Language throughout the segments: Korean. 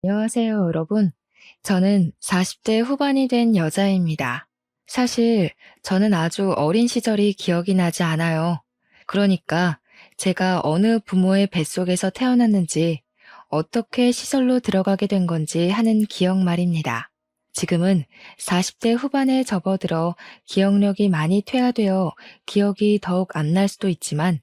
안녕하세요, 여러분. 저는 40대 후반이 된 여자입니다. 사실 저는 아주 어린 시절이 기억이 나지 않아요. 그러니까 제가 어느 부모의 뱃속에서 태어났는지, 어떻게 시설로 들어가게 된 건지 하는 기억 말입니다. 지금은 40대 후반에 접어들어 기억력이 많이 퇴화되어 기억이 더욱 안 날 수도 있지만,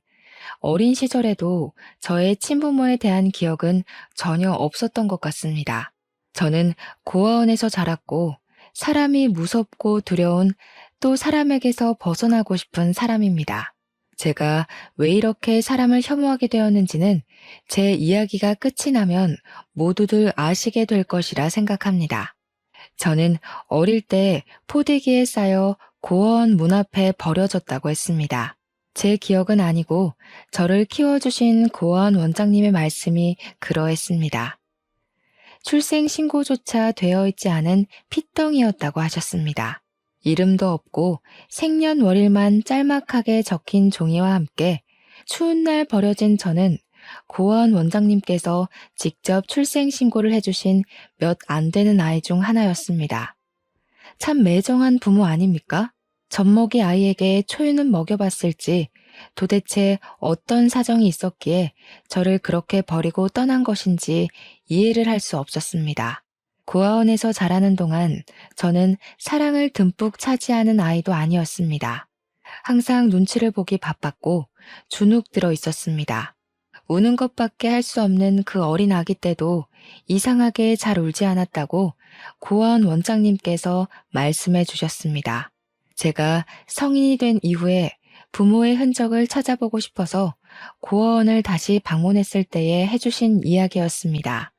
어린 시절에도 저의 친부모에 대한 기억은 전혀 없었던 것 같습니다. 저는 고아원에서 자랐고 사람이 무섭고 두려운, 또 사람에게서 벗어나고 싶은 사람입니다. 제가 왜 이렇게 사람을 혐오하게 되었는지는 제 이야기가 끝이 나면 모두들 아시게 될 것이라 생각합니다. 저는 어릴 때 포대기에 쌓여 고아원 문 앞에 버려졌다고 했습니다. 제 기억은 아니고 저를 키워주신 고아원 원장님의 말씀이 그러했습니다. 출생신고조차 되어 있지 않은 핏덩이였다고 하셨습니다. 이름도 없고 생년월일만 짤막하게 적힌 종이와 함께 추운 날 버려진 저는 고아원 원장님께서 직접 출생신고를 해주신 몇 안 되는 아이 중 하나였습니다. 참 매정한 부모 아닙니까? 젖먹이 아이에게 초유는 먹여봤을지 도대체 어떤 사정이 있었기에 저를 그렇게 버리고 떠난 것인지 이해를 할 수 없었습니다. 고아원에서 자라는 동안 저는 사랑을 듬뿍 차지하는 아이도 아니었습니다. 항상 눈치를 보기 바빴고 주눅 들어 있었습니다. 우는 것밖에 할 수 없는 그 어린 아기 때도 이상하게 잘 울지 않았다고 고아원 원장님께서 말씀해 주셨습니다. 제가 성인이 된 이후에 부모의 흔적을 찾아보고 싶어서 고아원을 다시 방문했을 때에 해주신 이야기였습니다.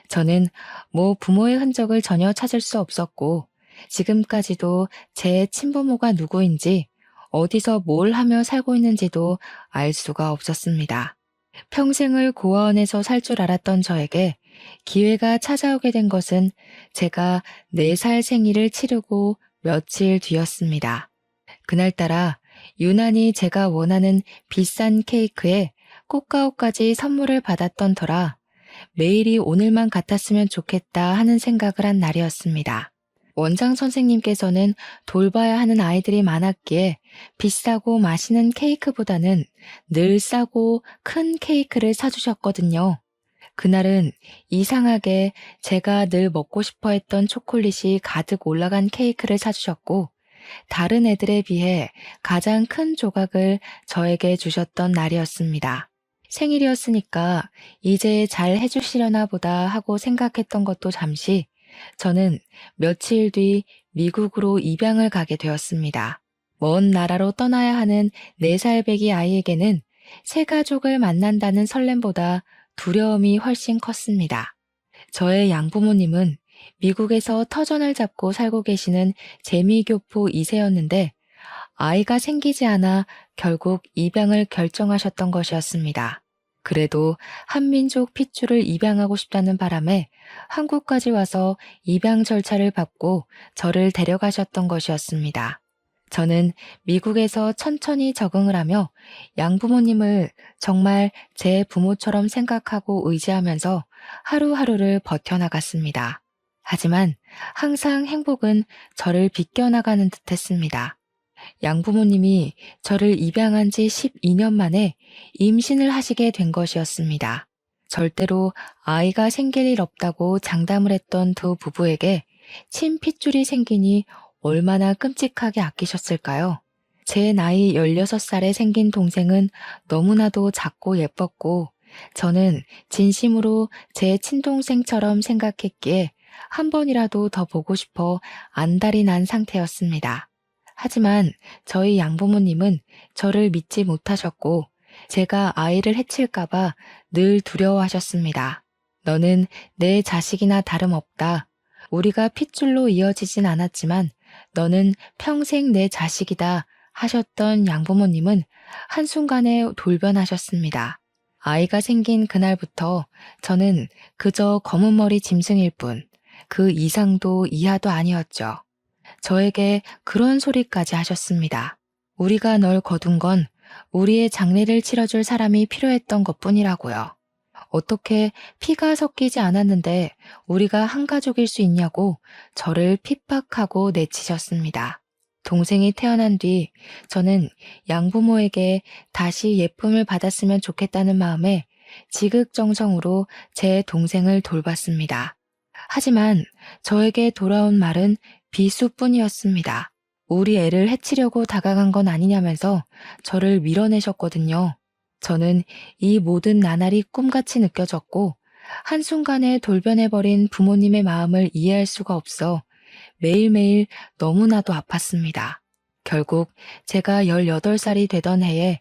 저는 뭐 부모의 흔적을 전혀 찾을 수 없었고 지금까지도 제 친부모가 누구인지 어디서 뭘 하며 살고 있는지도 알 수가 없었습니다. 평생을 고아원에서 살 줄 알았던 저에게 기회가 찾아오게 된 것은 제가 4살 생일을 치르고 며칠 뒤였습니다. 그날따라 유난히 제가 원하는 비싼 케이크에 꽃가루까지 선물을 받았던 터라 매일이 오늘만 같았으면 좋겠다 하는 생각을 한 날이었습니다. 원장 선생님께서는 돌봐야 하는 아이들이 많았기에 비싸고 맛있는 케이크보다는 늘 싸고 큰 케이크를 사주셨거든요. 그날은 이상하게 제가 늘 먹고 싶어 했던 초콜릿이 가득 올라간 케이크를 사주셨고, 다른 애들에 비해 가장 큰 조각을 저에게 주셨던 날이었습니다. 생일이었으니까 이제 잘 해주시려나 보다 하고 생각했던 것도 잠시, 저는 며칠 뒤 미국으로 입양을 가게 되었습니다. 먼 나라로 떠나야 하는 4살 배기 아이에게는 새 가족을 만난다는 설렘보다 두려움이 훨씬 컸습니다. 저의 양부모님은 미국에서 터전을 잡고 살고 계시는 재미교포 2세였는데 아이가 생기지 않아 결국 입양을 결정하셨던 것이었습니다. 그래도 한민족 핏줄을 입양하고 싶다는 바람에 한국까지 와서 입양 절차를 밟고 저를 데려가셨던 것이었습니다. 저는 미국에서 천천히 적응을 하며 양부모님을 정말 제 부모처럼 생각하고 의지하면서 하루하루를 버텨나갔습니다. 하지만 항상 행복은 저를 비껴나가는 듯 했습니다. 양부모님이 저를 입양한 지 12년 만에 임신을 하시게 된 것이었습니다. 절대로 아이가 생길 일 없다고 장담을 했던 두 부부에게 친핏줄이 생기니 얼마나 끔찍하게 아끼셨을까요? 제 나이 16살에 생긴 동생은 너무나도 작고 예뻤고 저는 진심으로 제 친동생처럼 생각했기에 한 번이라도 더 보고 싶어 안달이 난 상태였습니다. 하지만 저희 양부모님은 저를 믿지 못하셨고 제가 아이를 해칠까봐 늘 두려워하셨습니다. 너는 내 자식이나 다름없다. 우리가 핏줄로 이어지진 않았지만 너는 평생 내 자식이다 하셨던 양부모님은 한순간에 돌변하셨습니다. 아이가 생긴 그날부터 저는 그저 검은 머리 짐승일 뿐 그 이상도 이하도 아니었죠. 저에게 그런 소리까지 하셨습니다. 우리가 널 거둔 건 우리의 장례를 치러줄 사람이 필요했던 것뿐이라고요. 어떻게 피가 섞이지 않았는데 우리가 한 가족일 수 있냐고 저를 핍박하고 내치셨습니다. 동생이 태어난 뒤 저는 양부모에게 다시 예쁨을 받았으면 좋겠다는 마음에 지극정성으로 제 동생을 돌봤습니다. 하지만 저에게 돌아온 말은 비수뿐이었습니다. 우리 애를 해치려고 다가간 건 아니냐면서 저를 밀어내셨거든요. 저는 이 모든 나날이 꿈같이 느껴졌고 한순간에 돌변해버린 부모님의 마음을 이해할 수가 없어 매일매일 너무나도 아팠습니다. 결국 제가 18살이 되던 해에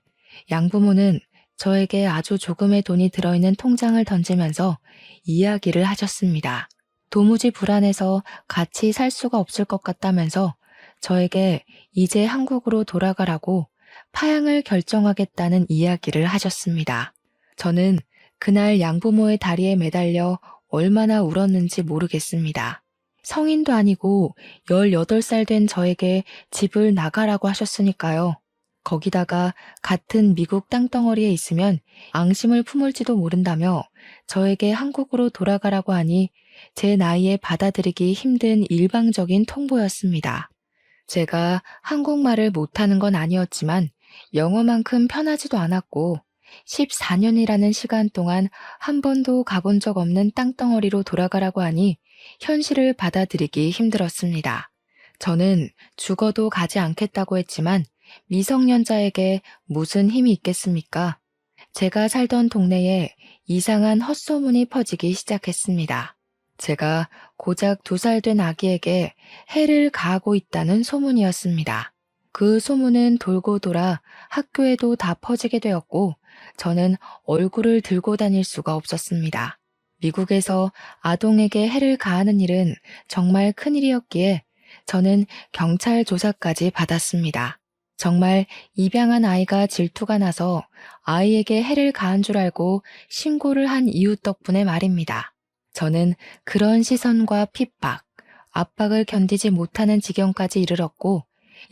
양부모는 저에게 아주 조금의 돈이 들어있는 통장을 던지면서 이야기를 하셨습니다. 도무지 불안해서 같이 살 수가 없을 것 같다면서 저에게 이제 한국으로 돌아가라고 파양을 결정하겠다는 이야기를 하셨습니다. 저는 그날 양부모의 다리에 매달려 얼마나 울었는지 모르겠습니다. 성인도 아니고 18살 된 저에게 집을 나가라고 하셨으니까요. 거기다가 같은 미국 땅덩어리에 있으면 앙심을 품을지도 모른다며 저에게 한국으로 돌아가라고 하니 제 나이에 받아들이기 힘든 일방적인 통보였습니다. 제가 한국말을 못하는 건 아니었지만 영어만큼 편하지도 않았고 14년이라는 시간 동안 한 번도 가본 적 없는 땅덩어리로 돌아가라고 하니 현실을 받아들이기 힘들었습니다. 저는 죽어도 가지 않겠다고 했지만 미성년자에게 무슨 힘이 있겠습니까? 제가 살던 동네에 이상한 헛소문이 퍼지기 시작했습니다. 제가 고작 2살 된 아기에게 해를 가하고 있다는 소문이었습니다. 그 소문은 돌고 돌아 학교에도 다 퍼지게 되었고 저는 얼굴을 들고 다닐 수가 없었습니다. 미국에서 아동에게 해를 가하는 일은 정말 큰일이었기에 저는 경찰 조사까지 받았습니다. 정말 입양한 아이가 질투가 나서 아이에게 해를 가한 줄 알고 신고를 한 이웃 덕분에 말입니다. 저는 그런 시선과 핍박, 압박을 견디지 못하는 지경까지 이르렀고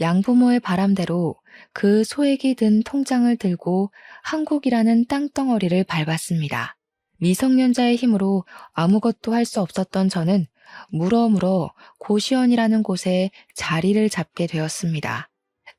양부모의 바람대로 그 소액이 든 통장을 들고 한국이라는 땅덩어리를 밟았습니다. 미성년자의 힘으로 아무것도 할 수 없었던 저는 물어물어 고시원이라는 곳에 자리를 잡게 되었습니다.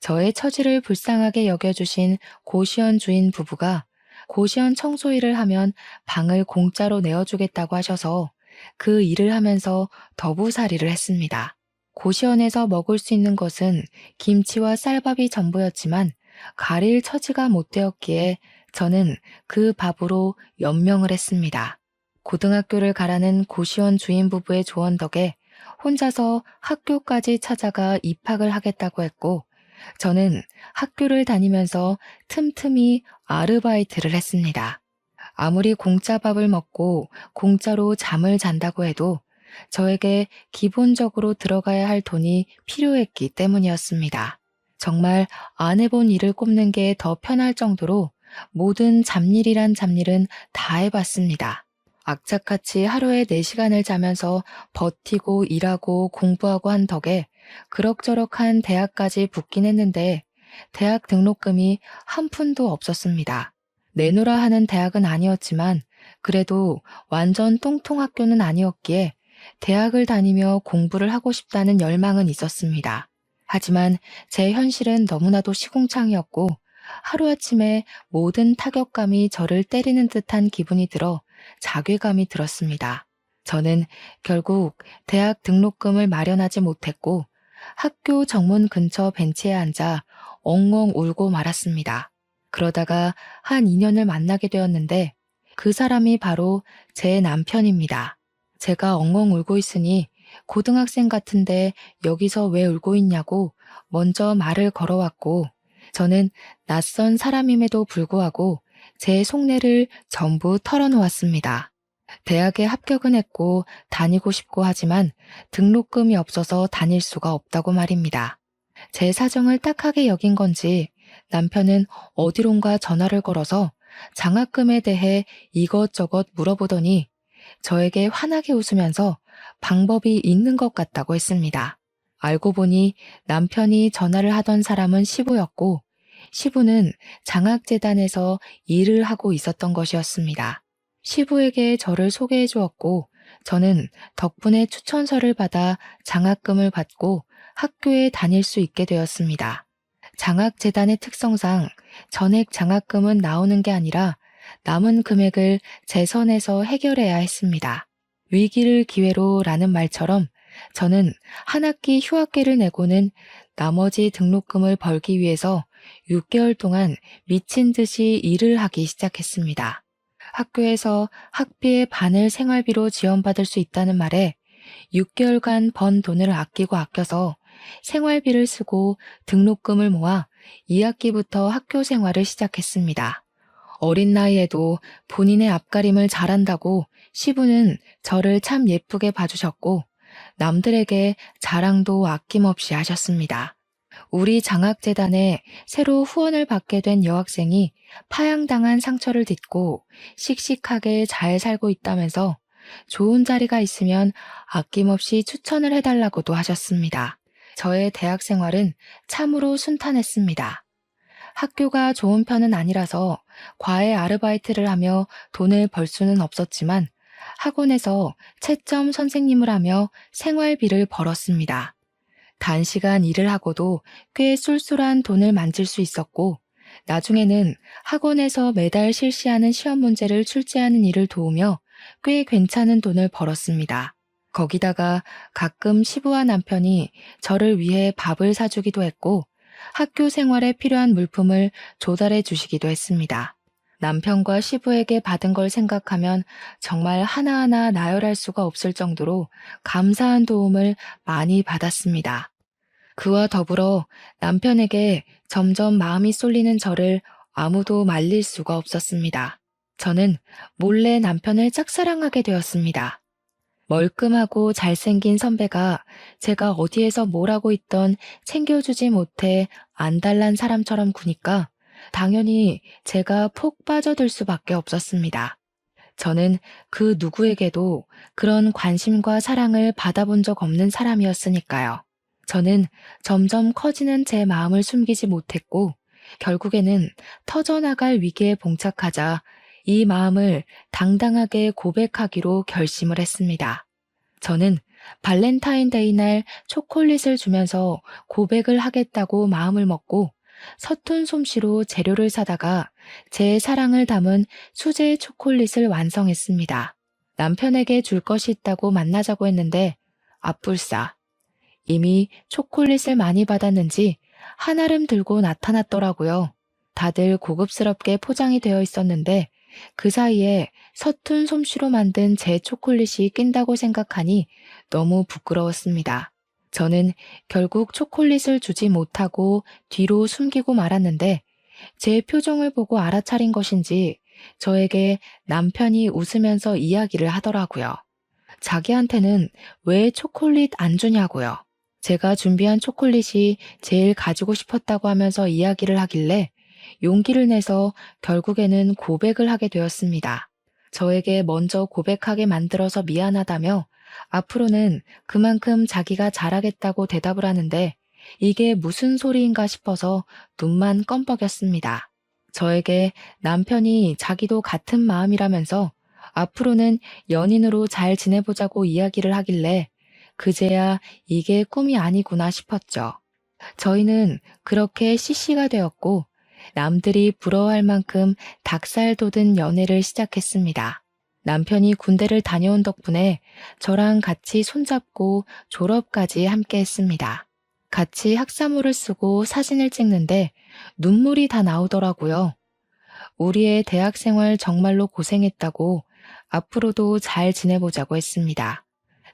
저의 처지를 불쌍하게 여겨주신 고시원 주인 부부가 고시원 청소 일을 하면 방을 공짜로 내어주겠다고 하셔서 그 일을 하면서 더부살이를 했습니다. 고시원에서 먹을 수 있는 것은 김치와 쌀밥이 전부였지만 가릴 처지가 못 되었기에 저는 그 밥으로 연명을 했습니다. 고등학교를 가라는 고시원 주인 부부의 조언 덕에 혼자서 학교까지 찾아가 입학을 하겠다고 했고 저는 학교를 다니면서 틈틈이 아르바이트를 했습니다. 아무리 공짜 밥을 먹고 공짜로 잠을 잔다고 해도 저에게 기본적으로 들어가야 할 돈이 필요했기 때문이었습니다. 정말 안 해본 일을 꼽는 게 더 편할 정도로 모든 잡일이란 잡일은 다 해봤습니다. 악착같이 하루에 4시간을 자면서 버티고 일하고 공부하고 한 덕에 그럭저럭한 대학까지 붙긴 했는데 대학 등록금이 한 푼도 없었습니다. 내놓으라 하는 대학은 아니었지만 그래도 완전 똥통 학교는 아니었기에 대학을 다니며 공부를 하고 싶다는 열망은 있었습니다. 하지만 제 현실은 너무나도 시궁창이었고 하루아침에 모든 타격감이 저를 때리는 듯한 기분이 들어 자괴감이 들었습니다. 저는 결국 대학 등록금을 마련하지 못했고 학교 정문 근처 벤치에 앉아 엉엉 울고 말았습니다. 그러다가 한 인연을 만나게 되었는데 그 사람이 바로 제 남편입니다. 제가 엉엉 울고 있으니 고등학생 같은데 여기서 왜 울고 있냐고 먼저 말을 걸어왔고 저는 낯선 사람임에도 불구하고 제 속내를 전부 털어놓았습니다. 대학에 합격은 했고 다니고 싶고 하지만 등록금이 없어서 다닐 수가 없다고 말입니다. 제 사정을 딱하게 여긴 건지 남편은 어디론가 전화를 걸어서 장학금에 대해 이것저것 물어보더니 저에게 환하게 웃으면서 방법이 있는 것 같다고 했습니다. 알고 보니 남편이 전화를 하던 사람은 시부였고 시부는 장학재단에서 일을 하고 있었던 것이었습니다. 시부에게 저를 소개해 주었고, 저는 덕분에 추천서를 받아 장학금을 받고 학교에 다닐 수 있게 되었습니다. 장학재단의 특성상 전액 장학금은 나오는 게 아니라 남은 금액을 재선에서 해결해야 했습니다. 위기를 기회로 라는 말처럼 저는 한 학기 휴학계를 내고는 나머지 등록금을 벌기 위해서 6개월 동안 미친 듯이 일을 하기 시작했습니다. 학교에서 학비의 반을 생활비로 지원받을 수 있다는 말에 6개월간 번 돈을 아껴서 생활비를 쓰고 등록금을 모아 2학기부터 학교 생활을 시작했습니다. 어린 나이에도 본인의 앞가림을 잘한다고 시부는 저를 참 예쁘게 봐주셨고 남들에게 자랑도 아낌없이 하셨습니다. 우리 장학재단에 새로 후원을 받게 된 여학생이 파양당한 상처를 딛고 씩씩하게 잘 살고 있다면서 좋은 자리가 있으면 아낌없이 추천을 해달라고도 하셨습니다. 저의 대학 생활은 참으로 순탄했습니다. 학교가 좋은 편은 아니라서 과외 아르바이트를 하며 돈을 벌 수는 없었지만 학원에서 채점 선생님을 하며 생활비를 벌었습니다. 단시간 일을 하고도 꽤 쏠쏠한 돈을 만질 수 있었고 나중에는 학원에서 매달 실시하는 시험 문제를 출제하는 일을 도우며 꽤 괜찮은 돈을 벌었습니다. 거기다가 가끔 시부와 남편이 저를 위해 밥을 사주기도 했고 학교 생활에 필요한 물품을 조달해 주시기도 했습니다. 남편과 시부에게 받은 걸 생각하면 정말 하나하나 나열할 수가 없을 정도로 감사한 도움을 많이 받았습니다. 그와 더불어 남편에게 점점 마음이 쏠리는 저를 아무도 말릴 수가 없었습니다. 저는 몰래 남편을 짝사랑하게 되었습니다. 멀끔하고 잘생긴 선배가 제가 어디에서 뭘 하고 있던 챙겨주지 못해 안달난 사람처럼 구니까 당연히 제가 폭 빠져들 수밖에 없었습니다. 저는 그 누구에게도 그런 관심과 사랑을 받아본 적 없는 사람이었으니까요. 저는 점점 커지는 제 마음을 숨기지 못했고 결국에는 터져나갈 위기에 봉착하자 이 마음을 당당하게 고백하기로 결심을 했습니다. 저는 발렌타인데이 날 초콜릿을 주면서 고백을 하겠다고 마음을 먹고 서툰 솜씨로 재료를 사다가 제 사랑을 담은 수제 초콜릿을 완성했습니다. 남편에게 줄 것이 있다고 만나자고 했는데 앞불싸. 이미 초콜릿을 많이 받았는지 한알음 들고 나타났더라고요. 다들 고급스럽게 포장이 되어 있었는데 그 사이에 서툰 솜씨로 만든 제 초콜릿이 낀다고 생각하니 너무 부끄러웠습니다. 저는 결국 초콜릿을 주지 못하고 뒤로 숨기고 말았는데 제 표정을 보고 알아차린 것인지 저에게 남편이 웃으면서 이야기를 하더라고요. 자기한테는 왜 초콜릿 안 주냐고요. 제가 준비한 초콜릿이 제일 가지고 싶었다고 하면서 이야기를 하길래 용기를 내서 결국에는 고백을 하게 되었습니다. 저에게 먼저 고백하게 만들어서 미안하다며 앞으로는 그만큼 자기가 잘하겠다고 대답을 하는데 이게 무슨 소리인가 싶어서 눈만 껌뻑였습니다. 저에게 남편이 자기도 같은 마음이라면서 앞으로는 연인으로 잘 지내보자고 이야기를 하길래 그제야 이게 꿈이 아니구나 싶었죠. 저희는 그렇게 CC가 되었고 남들이 부러워할 만큼 닭살 돋은 연애를 시작했습니다. 남편이 군대를 다녀온 덕분에 저랑 같이 손잡고 졸업까지 함께 했습니다. 같이 학사모를 쓰고 사진을 찍는데 눈물이 다 나오더라고요. 우리의 대학 생활 정말로 고생했다고 앞으로도 잘 지내보자고 했습니다.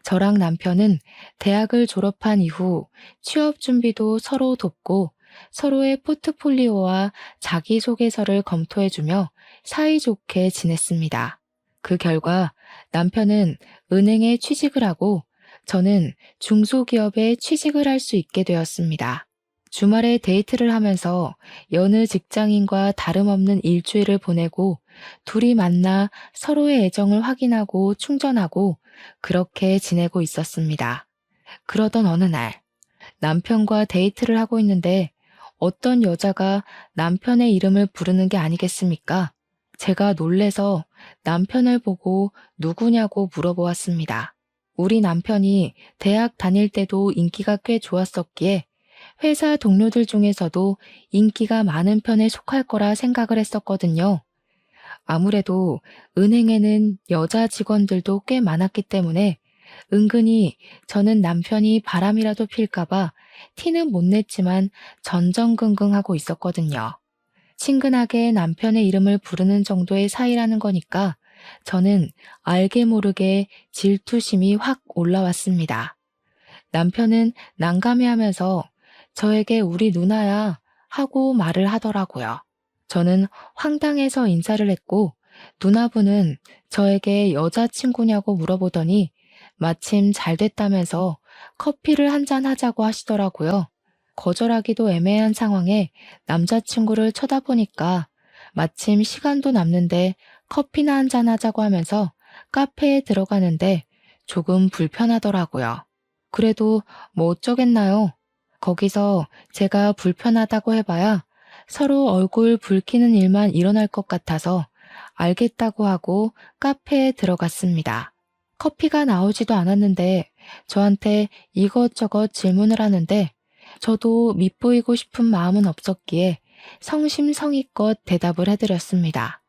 저랑 남편은 대학을 졸업한 이후 취업 준비도 서로 돕고 서로의 포트폴리오와 자기소개서를 검토해주며 사이좋게 지냈습니다. 그 결과 남편은 은행에 취직을 하고 저는 중소기업에 취직을 할 수 있게 되었습니다. 주말에 데이트를 하면서 여느 직장인과 다름없는 일주일을 보내고 둘이 만나 서로의 애정을 확인하고 충전하고 그렇게 지내고 있었습니다. 그러던 어느 날 남편과 데이트를 하고 있는데 어떤 여자가 남편의 이름을 부르는 게 아니겠습니까? 제가 놀래서 남편을 보고 누구냐고 물어보았습니다. 우리 남편이 대학 다닐 때도 인기가 꽤 좋았었기에 회사 동료들 중에서도 인기가 많은 편에 속할 거라 생각을 했었거든요. 아무래도 은행에는 여자 직원들도 꽤 많았기 때문에 은근히 저는 남편이 바람이라도 필까봐 티는 못 냈지만 전전긍긍하고 있었거든요. 친근하게 남편의 이름을 부르는 정도의 사이라는 거니까 저는 알게 모르게 질투심이 확 올라왔습니다. 남편은 난감해하면서 저에게 우리 누나야 하고 말을 하더라고요. 저는 황당해서 인사를 했고 누나분은 저에게 여자친구냐고 물어보더니 마침 잘 됐다면서 커피를 한잔 하자고 하시더라고요. 거절하기도 애매한 상황에 남자친구를 쳐다보니까 마침 시간도 남는데 커피나 한잔 하자고 하면서 카페에 들어가는데 조금 불편하더라고요. 그래도 뭐 어쩌겠나요? 거기서 제가 불편하다고 해봐야 서로 얼굴 붉히는 일만 일어날 것 같아서 알겠다고 하고 카페에 들어갔습니다. 커피가 나오지도 않았는데 저한테 이것저것 질문을 하는데 저도 밉보이고 싶은 마음은 없었기에 성심성의껏 대답을 해드렸습니다.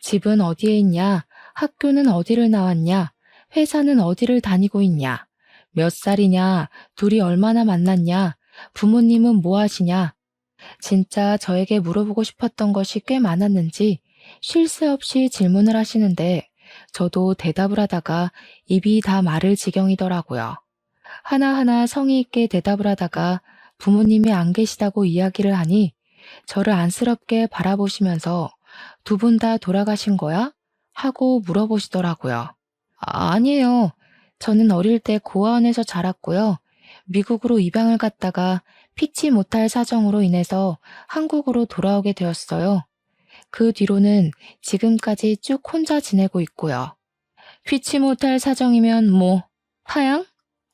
집은 어디에 있냐? 학교는 어디를 나왔냐? 회사는 어디를 다니고 있냐? 몇 살이냐? 둘이 얼마나 만났냐? 부모님은 뭐 하시냐? 진짜 저에게 물어보고 싶었던 것이 꽤 많았는지 쉴 새 없이 질문을 하시는데 저도 대답을 하다가 입이 다 마를 지경이더라고요. 하나하나 성의 있게 대답을 하다가 부모님이 안 계시다고 이야기를 하니 저를 안쓰럽게 바라보시면서 두 분 다 돌아가신 거야? 하고 물어보시더라고요. 아니에요. 저는 어릴 때 고아원에서 자랐고요. 미국으로 입양을 갔다가 피치 못할 사정으로 인해서 한국으로 돌아오게 되었어요. 그 뒤로는 지금까지 쭉 혼자 지내고 있고요. 피치 못할 사정이면 뭐, 파양?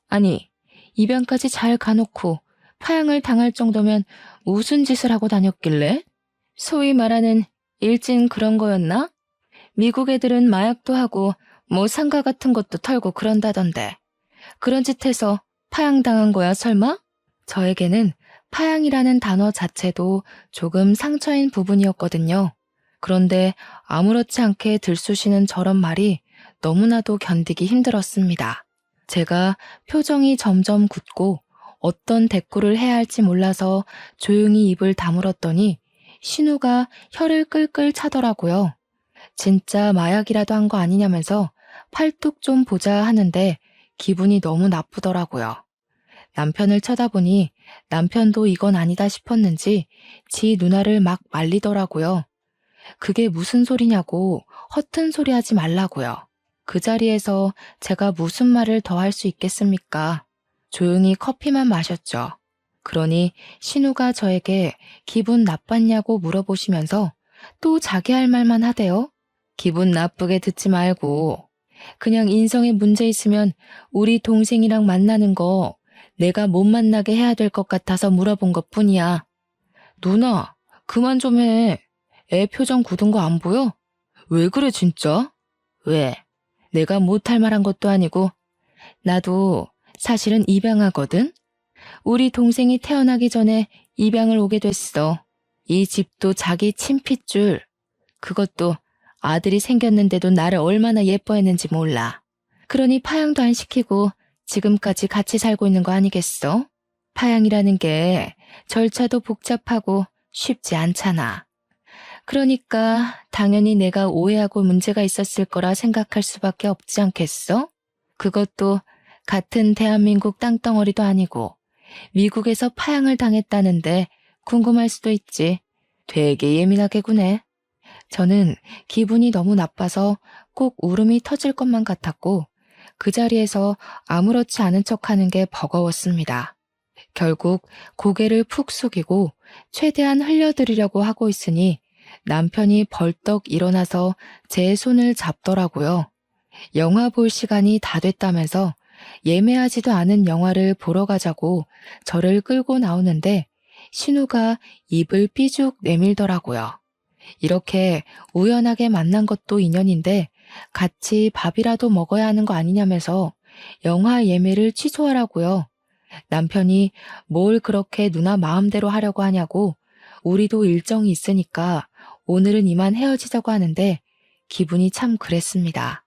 아니, 입양까지 잘 가놓고 파양을 당할 정도면 무슨 짓을 하고 다녔길래? 소위 말하는 일진 그런 거였나? 미국 애들은 마약도 하고 뭐 상가 같은 것도 털고 그런다던데. 그런 짓 해서 파양당한 거야 설마? 저에게는 파양이라는 단어 자체도 조금 상처인 부분이었거든요. 그런데 아무렇지 않게 들쑤시는 저런 말이 너무나도 견디기 힘들었습니다. 제가 표정이 점점 굳고 어떤 대꾸를 해야 할지 몰라서 조용히 입을 다물었더니 신우가 혀를 끌끌 차더라고요. 진짜 마약이라도 한 거 아니냐면서 팔뚝 좀 보자 하는데 기분이 너무 나쁘더라고요. 남편을 쳐다보니 남편도 이건 아니다 싶었는지 지 누나를 막 말리더라고요. 그게 무슨 소리냐고 허튼 소리 하지 말라고요. 그 자리에서 제가 무슨 말을 더 할 수 있겠습니까? 조용히 커피만 마셨죠. 그러니 신우가 저에게 기분 나빴냐고 물어보시면서 또 자기 할 말만 하대요. 기분 나쁘게 듣지 말고 그냥 인성에 문제 있으면 우리 동생이랑 만나는 거 내가 못 만나게 해야 될 것 같아서 물어본 것뿐이야. 누나, 그만 좀 해. 애 표정 굳은 거 안 보여? 왜 그래 진짜? 왜? 내가 못할 말한 것도 아니고 나도 사실은 입양하거든? 우리 동생이 태어나기 전에 입양을 오게 됐어. 이 집도 자기 친핏줄. 그것도 아들이 생겼는데도 나를 얼마나 예뻐했는지 몰라. 그러니 파양도 안 시키고 지금까지 같이 살고 있는 거 아니겠어? 파양이라는 게 절차도 복잡하고 쉽지 않잖아. 그러니까 당연히 내가 오해하고 문제가 있었을 거라 생각할 수밖에 없지 않겠어? 그것도 같은 대한민국 땅덩어리도 아니고 미국에서 파양을 당했다는데 궁금할 수도 있지. 되게 예민하게 구네. 저는 기분이 너무 나빠서 꼭 울음이 터질 것만 같았고 그 자리에서 아무렇지 않은 척하는 게 버거웠습니다. 결국 고개를 푹 숙이고 최대한 흘려드리려고 하고 있으니 남편이 벌떡 일어나서 제 손을 잡더라고요. 영화 볼 시간이 다 됐다면서 예매하지도 않은 영화를 보러 가자고 저를 끌고 나오는데 신우가 입을 삐죽 내밀더라고요. 이렇게 우연하게 만난 것도 인연인데 같이 밥이라도 먹어야 하는 거 아니냐면서 영화 예매를 취소하라고요. 남편이 뭘 그렇게 누나 마음대로 하려고 하냐고 우리도 일정이 있으니까 오늘은 이만 헤어지자고 하는데 기분이 참 그랬습니다.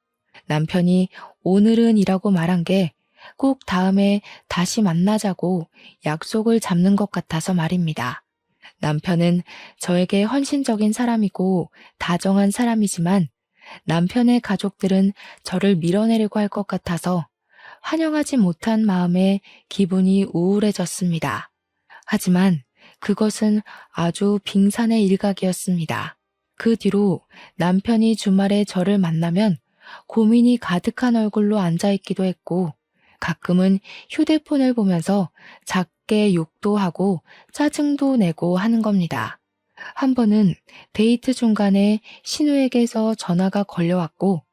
남편이 오늘은 이라고 말한 게 꼭 다음에 다시 만나자고 약속을 잡는 것 같아서 말입니다. 남편은 저에게 헌신적인 사람이고 다정한 사람이지만 남편의 가족들은 저를 밀어내려고 할 것 같아서 환영하지 못한 마음에 기분이 우울해졌습니다. 하지만 그것은 아주 빙산의 일각이었습니다. 그 뒤로 남편이 주말에 저를 만나면 고민이 가득한 얼굴로 앉아있기도 했고 가끔은 휴대폰을 보면서 작게 욕도 하고 짜증도 내고 하는 겁니다. 한 번은 데이트 중간에 신우에게서 전화가 걸려왔고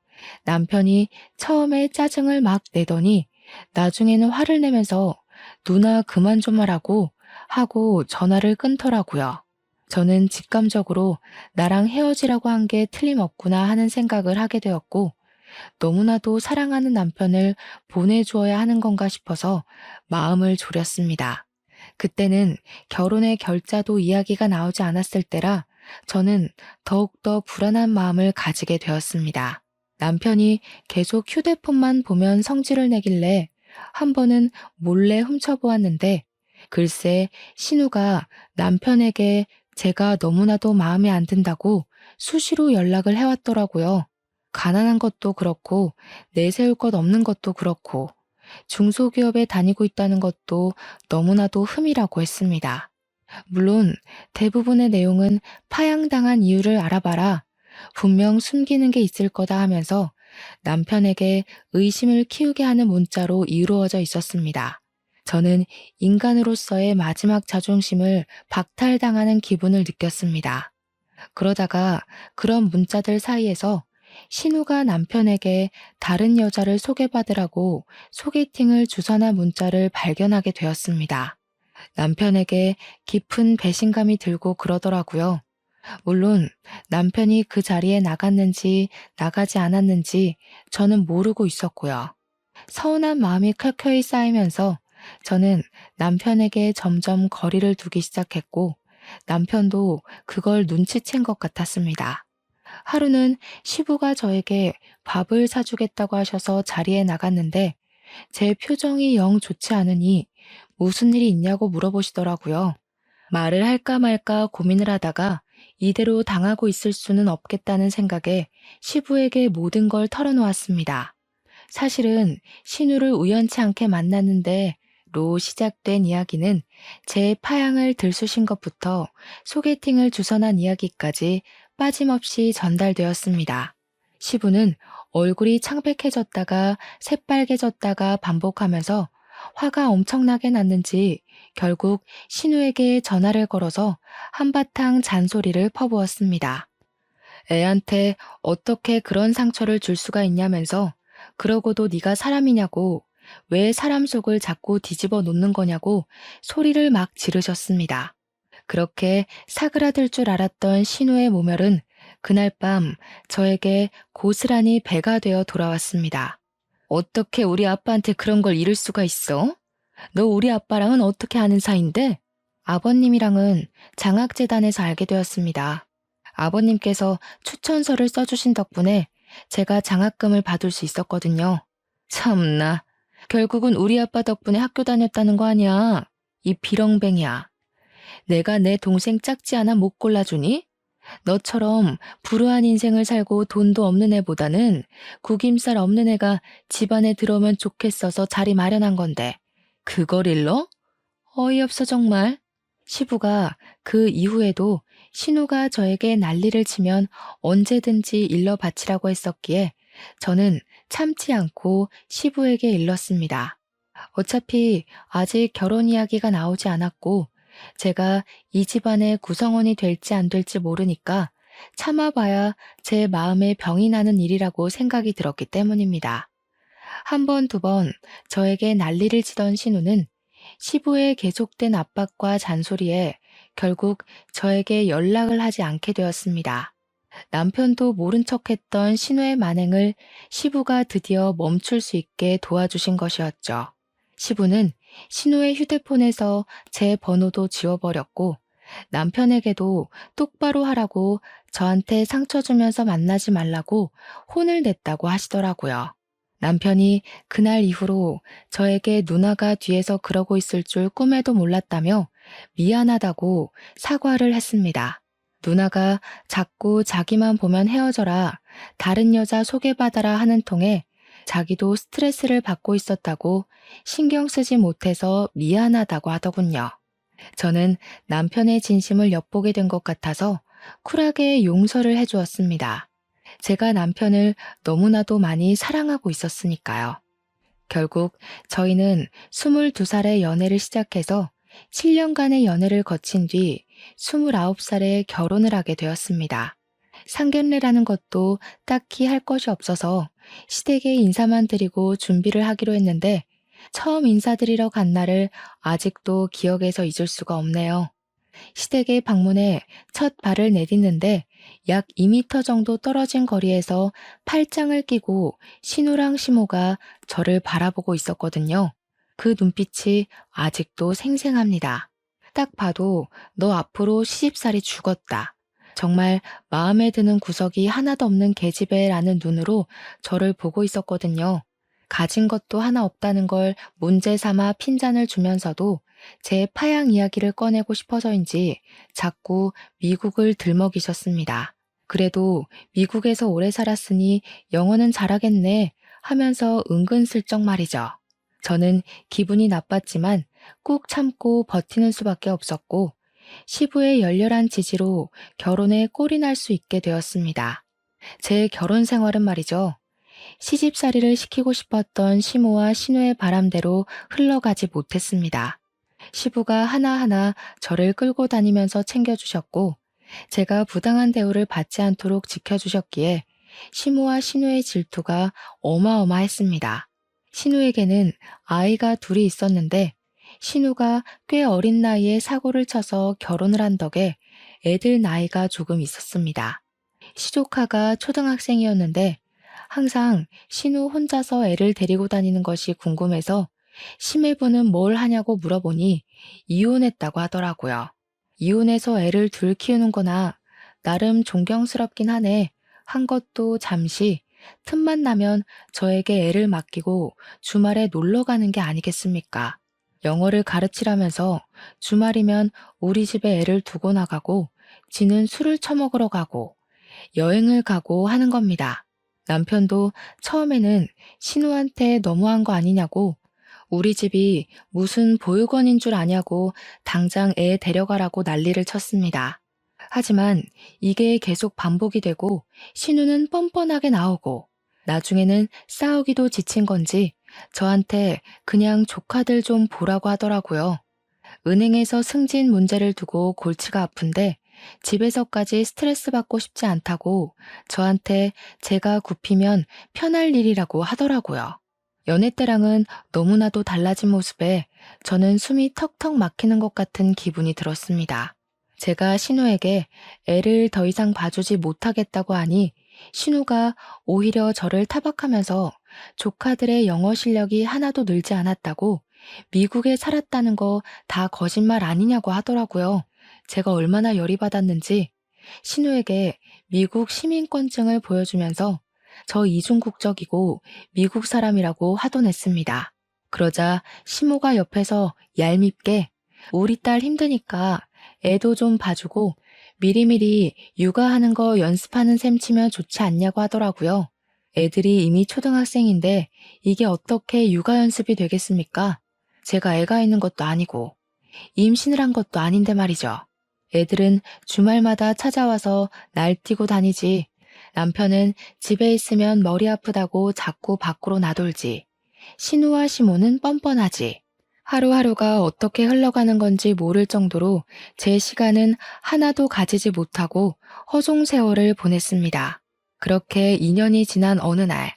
남편이 처음에 짜증을 막 내더니 나중에는 화를 내면서 누나 그만 좀 하라고 하고 전화를 끊더라고요. 저는 직감적으로 나랑 헤어지라고 한 게 틀림없구나 하는 생각을 하게 되었고 너무나도 사랑하는 남편을 보내주어야 하는 건가 싶어서 마음을 졸였습니다. 그때는 결혼의 결자도 이야기가 나오지 않았을 때라 저는 더욱더 불안한 마음을 가지게 되었습니다. 남편이 계속 휴대폰만 보면 성질을 내길래 한 번은 몰래 훔쳐보았는데 글쎄 신우가 남편에게 제가 너무나도 마음에 안 든다고 수시로 연락을 해왔더라고요. 가난한 것도 그렇고 내세울 것 없는 것도 그렇고 중소기업에 다니고 있다는 것도 너무나도 흠이라고 했습니다. 물론 대부분의 내용은 파양당한 이유를 알아봐라. 분명 숨기는 게 있을 거다 하면서 남편에게 의심을 키우게 하는 문자로 이루어져 있었습니다. 저는 인간으로서의 마지막 자존심을 박탈당하는 기분을 느꼈습니다. 그러다가 그런 문자들 사이에서 신우가 남편에게 다른 여자를 소개받으라고 소개팅을 주선한 문자를 발견하게 되었습니다. 남편에게 깊은 배신감이 들고 그러더라고요. 물론 남편이 그 자리에 나갔는지 나가지 않았는지 저는 모르고 있었고요. 서운한 마음이 켜켜이 쌓이면서 저는 남편에게 점점 거리를 두기 시작했고 남편도 그걸 눈치챈 것 같았습니다. 하루는 시부가 저에게 밥을 사주겠다고 하셔서 자리에 나갔는데 제 표정이 영 좋지 않으니 무슨 일이 있냐고 물어보시더라고요. 말을 할까 말까 고민을 하다가 이대로 당하고 있을 수는 없겠다는 생각에 시부에게 모든 걸 털어놓았습니다. 사실은 신우를 우연치 않게 만났는데 로 시작된 이야기는 제 파양을 들쑤신 것부터 소개팅을 주선한 이야기까지 빠짐없이 전달되었습니다. 시부는 얼굴이 창백해졌다가 새빨개졌다가 반복하면서 화가 엄청나게 났는지 결국 신우에게 전화를 걸어서 한바탕 잔소리를 퍼부었습니다. 애한테 어떻게 그런 상처를 줄 수가 있냐면서 그러고도 네가 사람이냐고 왜 사람 속을 자꾸 뒤집어 놓는 거냐고 소리를 막 지르셨습니다. 그렇게 사그라들 줄 알았던 신우의 모멸은 그날 밤 저에게 고스란히 배가 되어 돌아왔습니다. 어떻게 우리 아빠한테 그런 걸 이럴 수가 있어? 너 우리 아빠랑은 어떻게 아는 사이인데? 아버님이랑은 장학재단에서 알게 되었습니다. 아버님께서 추천서를 써주신 덕분에 제가 장학금을 받을 수 있었거든요. 참나, 결국은 우리 아빠 덕분에 학교 다녔다는 거 아니야. 이 비렁뱅이야. 내가 내 동생 짝지 않아 못 골라주니? 너처럼 불우한 인생을 살고 돈도 없는 애보다는 구김살 없는 애가 집안에 들어오면 좋겠어서 자리 마련한 건데 그걸 일러? 어이없어 정말. 시부가 그 이후에도 신우가 저에게 난리를 치면 언제든지 일러 바치라고 했었기에 저는 참지 않고 시부에게 일렀습니다. 어차피 아직 결혼 이야기가 나오지 않았고 제가 이 집안의 구성원이 될지 안 될지 모르니까 참아봐야 제 마음에 병이 나는 일이라고 생각이 들었기 때문입니다. 한 번, 두 번 저에게 난리를 치던 신우는 시부의 계속된 압박과 잔소리에 결국 저에게 연락을 하지 않게 되었습니다. 남편도 모른 척했던 신우의 만행을 시부가 드디어 멈출 수 있게 도와주신 것이었죠. 시부는 신우의 휴대폰에서 제 번호도 지워버렸고 남편에게도 똑바로 하라고 저한테 상처 주면서 만나지 말라고 혼을 냈다고 하시더라고요. 남편이 그날 이후로 저에게 누나가 뒤에서 그러고 있을 줄 꿈에도 몰랐다며 미안하다고 사과를 했습니다. 누나가 자꾸 자기만 보면 헤어져라, 다른 여자 소개받아라 하는 통에 자기도 스트레스를 받고 있었다고 신경 쓰지 못해서 미안하다고 하더군요. 저는 남편의 진심을 엿보게 된 것 같아서 쿨하게 용서를 해주었습니다. 제가 남편을 너무나도 많이 사랑하고 있었으니까요. 결국 저희는 22살에 연애를 시작해서 7년간의 연애를 거친 뒤 29살에 결혼을 하게 되었습니다. 상견례라는 것도 딱히 할 것이 없어서 시댁에 인사만 드리고 준비를 하기로 했는데 처음 인사드리러 간 날을 아직도 기억에서 잊을 수가 없네요. 시댁에 방문해 첫 발을 내딛는데 약 2미터 정도 떨어진 거리에서 팔짱을 끼고 신우랑 시모가 저를 바라보고 있었거든요. 그 눈빛이 아직도 생생합니다. 딱 봐도 너 앞으로 시집살이 죽었다. 정말 마음에 드는 구석이 하나도 없는 계집애라는 눈으로 저를 보고 있었거든요. 가진 것도 하나 없다는 걸 문제 삼아 핀잔을 주면서도 제 파양 이야기를 꺼내고 싶어서인지 자꾸 미국을 들먹이셨습니다. 그래도 미국에서 오래 살았으니 영어는 잘하겠네 하면서 은근슬쩍 말이죠. 저는 기분이 나빴지만 꾹 참고 버티는 수밖에 없었고 시부의 열렬한 지지로 결혼에 꼴이 날 수 있게 되었습니다. 제 결혼 생활은 말이죠. 시집살이를 시키고 싶었던 시모와 신우의 바람대로 흘러가지 못했습니다. 시부가 하나하나 저를 끌고 다니면서 챙겨주셨고 제가 부당한 대우를 받지 않도록 지켜주셨기에 시모와 신우의 질투가 어마어마했습니다. 신우에게는 아이가 둘이 있었는데 신우가 꽤 어린 나이에 사고를 쳐서 결혼을 한 덕에 애들 나이가 조금 있었습니다. 시조카가 초등학생이었는데 항상 신우 혼자서 애를 데리고 다니는 것이 궁금해서 심해부는 뭘 하냐고 물어보니 이혼했다고 하더라고요. 이혼해서 애를 둘 키우는 거나 나름 존경스럽긴 하네. 한 것도 잠시 틈만 나면 저에게 애를 맡기고 주말에 놀러 가는 게 아니겠습니까? 영어를 가르치라면서 주말이면 우리 집에 애를 두고 나가고 지는 술을 처먹으러 가고 여행을 가고 하는 겁니다. 남편도 처음에는 신우한테 너무한 거 아니냐고 우리 집이 무슨 보육원인 줄 아냐고 당장 애 데려가라고 난리를 쳤습니다. 하지만 이게 계속 반복이 되고 신우는 뻔뻔하게 나오고 나중에는 싸우기도 지친 건지 저한테 그냥 조카들 좀 보라고 하더라고요. 은행에서 승진 문제를 두고 골치가 아픈데 집에서까지 스트레스 받고 싶지 않다고 저한테 제가 굽히면 편할 일이라고 하더라고요. 연애 때랑은 너무나도 달라진 모습에 저는 숨이 턱턱 막히는 것 같은 기분이 들었습니다. 제가 신우에게 애를 더 이상 봐주지 못하겠다고 하니 신우가 오히려 저를 타박하면서 조카들의 영어 실력이 하나도 늘지 않았다고 미국에 살았다는 거 다 거짓말 아니냐고 하더라고요. 제가 얼마나 열이 받았는지 신우에게 미국 시민권증을 보여주면서 저 이중국적이고 미국 사람이라고 화도냈습니다. 그러자 시모가 옆에서 얄밉게 우리 딸 힘드니까 애도 좀 봐주고 미리미리 육아하는 거 연습하는 셈 치면 좋지 않냐고 하더라고요. 애들이 이미 초등학생인데 이게 어떻게 육아 연습이 되겠습니까? 제가 애가 있는 것도 아니고 임신을 한 것도 아닌데 말이죠. 애들은 주말마다 찾아와서 날뛰고 다니지. 남편은 집에 있으면 머리 아프다고 자꾸 밖으로 나돌지. 신우와 시모는 뻔뻔하지. 하루하루가 어떻게 흘러가는 건지 모를 정도로 제 시간은 하나도 가지지 못하고 허송 세월을 보냈습니다. 그렇게 2년이 지난 어느 날,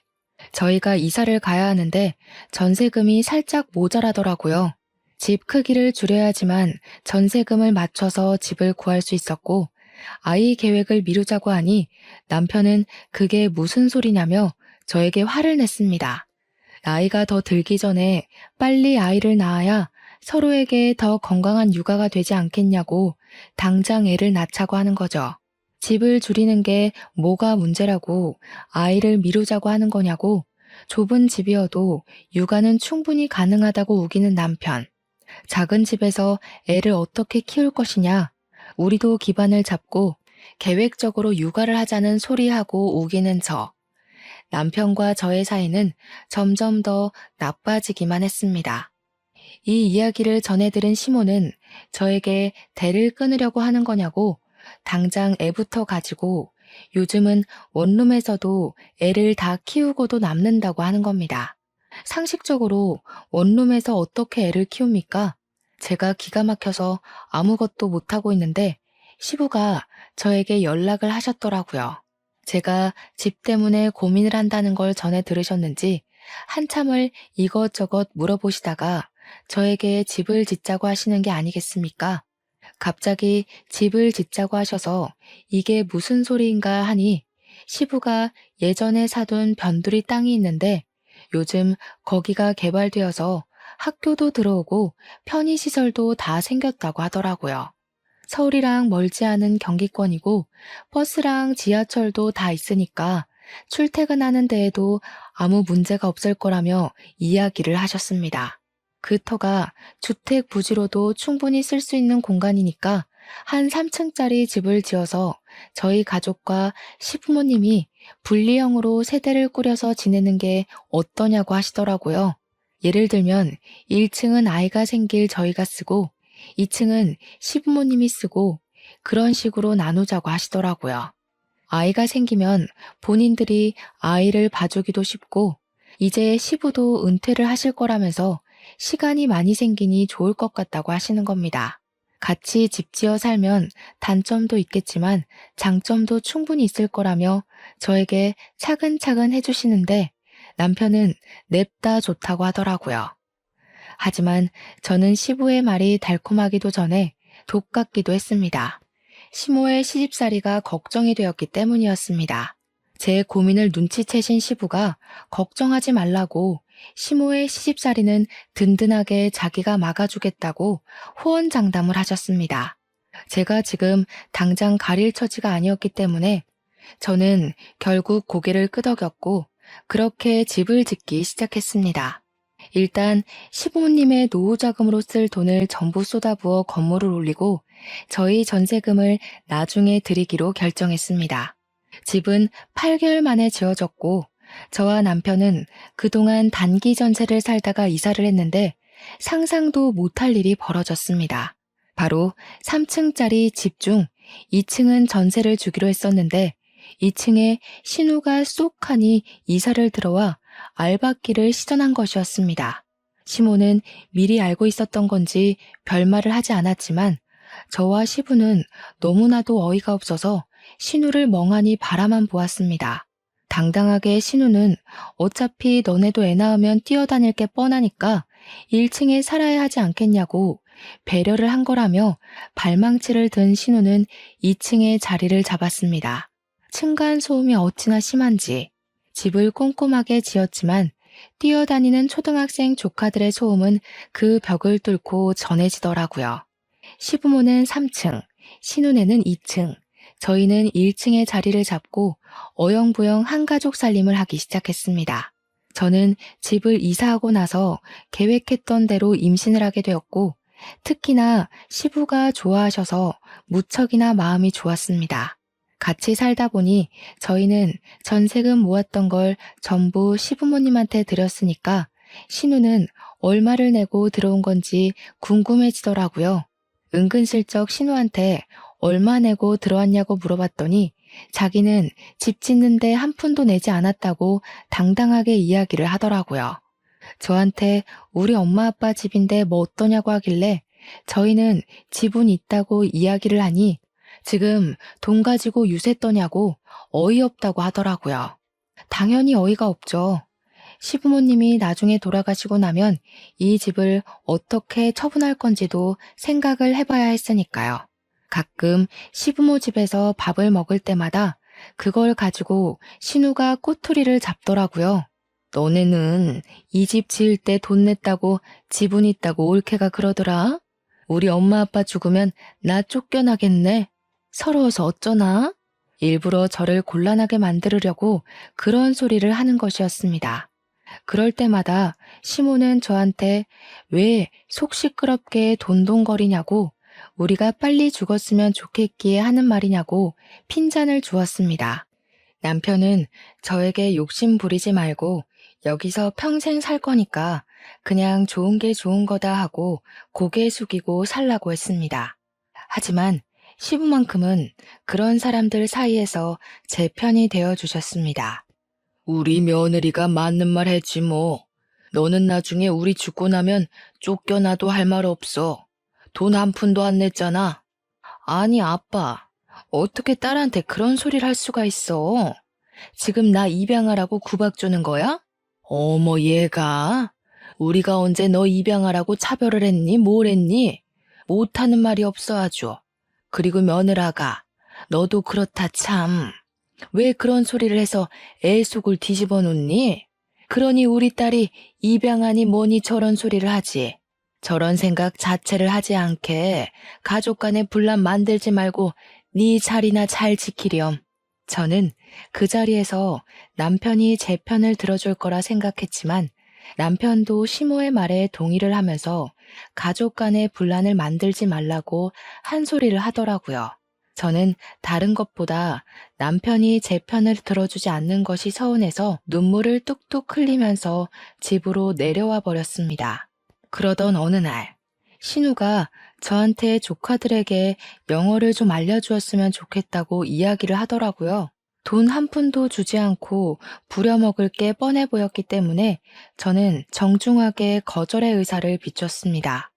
저희가 이사를 가야 하는데 전세금이 살짝 모자라더라고요. 집 크기를 줄여야지만 전세금을 맞춰서 집을 구할 수 있었고, 아이 계획을 미루자고 하니 남편은 그게 무슨 소리냐며 저에게 화를 냈습니다. 나이가 더 들기 전에 빨리 아이를 낳아야 서로에게 더 건강한 육아가 되지 않겠냐고 당장 애를 낳자고 하는 거죠. 집을 줄이는 게 뭐가 문제라고 아이를 미루자고 하는 거냐고, 좁은 집이어도 육아는 충분히 가능하다고 우기는 남편. 작은 집에서 애를 어떻게 키울 것이냐, 우리도 기반을 잡고 계획적으로 육아를 하자는 소리하고 우기는 저. 남편과 저의 사이는 점점 더 나빠지기만 했습니다. 이 이야기를 전해들은 시모는 저에게 대를 끊으려고 하는 거냐고 당장 애부터 가지고 요즘은 원룸에서도 애를 다 키우고도 남는다고 하는 겁니다. 상식적으로 원룸에서 어떻게 애를 키웁니까? 제가 기가 막혀서 아무것도 못하고 있는데 시부가 저에게 연락을 하셨더라고요. 제가 집 때문에 고민을 한다는 걸 전해 들으셨는지 한참을 이것저것 물어보시다가 저에게 집을 짓자고 하시는 게 아니겠습니까? 갑자기 집을 짓자고 하셔서 이게 무슨 소리인가 하니 시부가 예전에 사둔 변두리 땅이 있는데 요즘 거기가 개발되어서 학교도 들어오고 편의시설도 다 생겼다고 하더라고요. 서울이랑 멀지 않은 경기권이고 버스랑 지하철도 다 있으니까 출퇴근하는 데에도 아무 문제가 없을 거라며 이야기를 하셨습니다. 그 터가 주택 부지로도 충분히 쓸 수 있는 공간이니까 한 3층짜리 집을 지어서 저희 가족과 시부모님이 분리형으로 세대를 꾸려서 지내는 게 어떠냐고 하시더라고요. 예를 들면 1층은 아이가 생길 저희가 쓰고 2층은 시부모님이 쓰고 그런 식으로 나누자고 하시더라고요. 아이가 생기면 본인들이 아이를 봐주기도 쉽고 이제 시부도 은퇴를 하실 거라면서 시간이 많이 생기니 좋을 것 같다고 하시는 겁니다. 같이 집 지어 살면 단점도 있겠지만 장점도 충분히 있을 거라며 저에게 차근차근 해주시는데 남편은 냅다 좋다고 하더라고요. 하지만 저는 시부의 말이 달콤하기도 전에 독 같기도 했습니다. 시모의 시집살이가 걱정이 되었기 때문이었습니다. 제 고민을 눈치채신 시부가 걱정하지 말라고 시모의 시집살이는 든든하게 자기가 막아주겠다고 호언장담을 하셨습니다. 제가 지금 당장 가릴 처지가 아니었기 때문에 저는 결국 고개를 끄덕였고 그렇게 집을 짓기 시작했습니다. 일단 시부모님의 노후자금으로 쓸 돈을 전부 쏟아부어 건물을 올리고 저희 전세금을 나중에 드리기로 결정했습니다. 집은 8개월 만에 지어졌고 저와 남편은 그동안 단기 전세를 살다가 이사를 했는데 상상도 못할 일이 벌어졌습니다. 바로 3층짜리 집 중 2층은 전세를 주기로 했었는데 2층에 신우가 쏙 하니 이사를 들어와 알박기를 시전한 것이었습니다. 시모는 미리 알고 있었던 건지 별말을 하지 않았지만 저와 시부는 너무나도 어이가 없어서 신우를 멍하니 바라만 보았습니다. 당당하게 신우는 어차피 너네도 애 낳으면 뛰어다닐 게 뻔하니까 1층에 살아야 하지 않겠냐고 배려를 한 거라며 발망치를 든 신우는 2층에 자리를 잡았습니다. 층간소음이 어찌나 심한지 집을 꼼꼼하게 지었지만 뛰어다니는 초등학생 조카들의 소음은 그 벽을 뚫고 전해지더라고요. 시부모는 3층, 신우네는 2층, 저희는 1층에 자리를 잡고 어영부영 한가족 살림을 하기 시작했습니다. 저는 집을 이사하고 나서 계획했던 대로 임신을 하게 되었고 특히나 시부가 좋아하셔서 무척이나 마음이 좋았습니다. 같이 살다 보니 저희는 전세금 모았던 걸 전부 시부모님한테 드렸으니까 신우는 얼마를 내고 들어온 건지 궁금해지더라고요. 은근슬쩍 신우한테 얼마 내고 들어왔냐고 물어봤더니 자기는 집 짓는데 한 푼도 내지 않았다고 당당하게 이야기를 하더라고요. 저한테 우리 엄마 아빠 집인데 뭐 어떠냐고 하길래 저희는 집은 있다고 이야기를 하니 지금 돈 가지고 유세 떠냐고 어이없다고 하더라고요. 당연히 어이가 없죠. 시부모님이 나중에 돌아가시고 나면 이 집을 어떻게 처분할 건지도 생각을 해봐야 했으니까요. 가끔 시부모 집에서 밥을 먹을 때마다 그걸 가지고 신우가 꼬투리를 잡더라고요. 너네는 이 집 지을 때 돈 냈다고 지분 있다고 올케가 그러더라. 우리 엄마 아빠 죽으면 나 쫓겨나겠네. 서러워서 어쩌나? 일부러 저를 곤란하게 만들으려고 그런 소리를 하는 것이었습니다. 그럴 때마다 시모는 저한테 왜 속 시끄럽게 돈동거리냐고 우리가 빨리 죽었으면 좋겠기에 하는 말이냐고 핀잔을 주었습니다. 남편은 저에게 욕심 부리지 말고 여기서 평생 살 거니까 그냥 좋은 게 좋은 거다 하고 고개 숙이고 살라고 했습니다. 하지만 시부만큼은 그런 사람들 사이에서 제 편이 되어 주셨습니다. 우리 며느리가 맞는 말 했지 뭐. 너는 나중에 우리 죽고 나면 쫓겨나도 할 말 없어. 돈 한 푼도 안 냈잖아. 아니 아빠, 어떻게 딸한테 그런 소리를 할 수가 있어? 지금 나 입양하라고 구박 주는 거야? 어머 얘가 우리가 언제 너 입양하라고 차별을 했니? 뭘 했니? 못하는 말이 없어 아주. 그리고 며느라가 너도 그렇다 참. 왜 그런 소리를 해서 애 속을 뒤집어 놓니? 그러니 우리 딸이 입양하니 뭐니 저런 소리를 하지. 저런 생각 자체를 하지 않게 가족 간에 분란 만들지 말고 네 자리나 잘 지키렴. 저는 그 자리에서 남편이 제 편을 들어줄 거라 생각했지만 남편도 시모의 말에 동의를 하면서 가족 간의 분란을 만들지 말라고 한 소리를 하더라고요. 저는 다른 것보다 남편이 제 편을 들어주지 않는 것이 서운해서 눈물을 뚝뚝 흘리면서 집으로 내려와 버렸습니다. 그러던 어느 날, 신우가 저한테 조카들에게 영어를 좀 알려주었으면 좋겠다고 이야기를 하더라고요. 돈 한 푼도 주지 않고 부려먹을 게 뻔해 보였기 때문에 저는 정중하게 거절의 의사를 비췄습니다.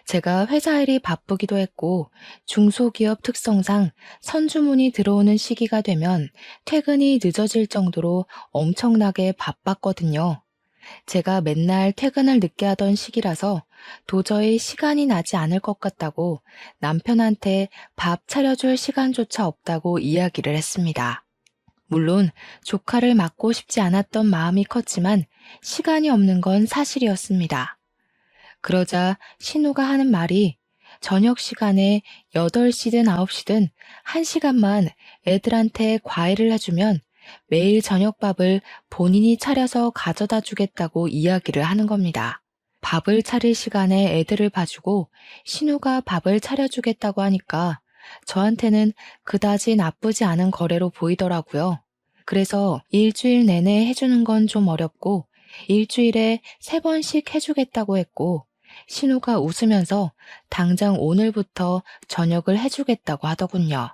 제가 회사 일이 바쁘기도 했고 중소기업 특성상 선주문이 들어오는 시기가 되면 퇴근이 늦어질 정도로 엄청나게 바빴거든요. 제가 맨날 퇴근을 늦게 하던 시기라서 도저히 시간이 나지 않을 것 같다고 남편한테 밥 차려줄 시간조차 없다고 이야기를 했습니다. 물론 조카를 맡고 싶지 않았던 마음이 컸지만 시간이 없는 건 사실이었습니다. 그러자 신우가 하는 말이 저녁 시간에 8시든 9시든 1시간만 애들한테 과외를 해주면 매일 저녁밥을 본인이 차려서 가져다 주겠다고 이야기를 하는 겁니다. 밥을 차릴 시간에 애들을 봐주고 신우가 밥을 차려주겠다고 하니까 저한테는 그다지 나쁘지 않은 거래로 보이더라고요. 그래서 일주일 내내 해주는 건 좀 어렵고 일주일에 3번씩 해주겠다고 했고 신우가 웃으면서 당장 오늘부터 저녁을 해주겠다고 하더군요.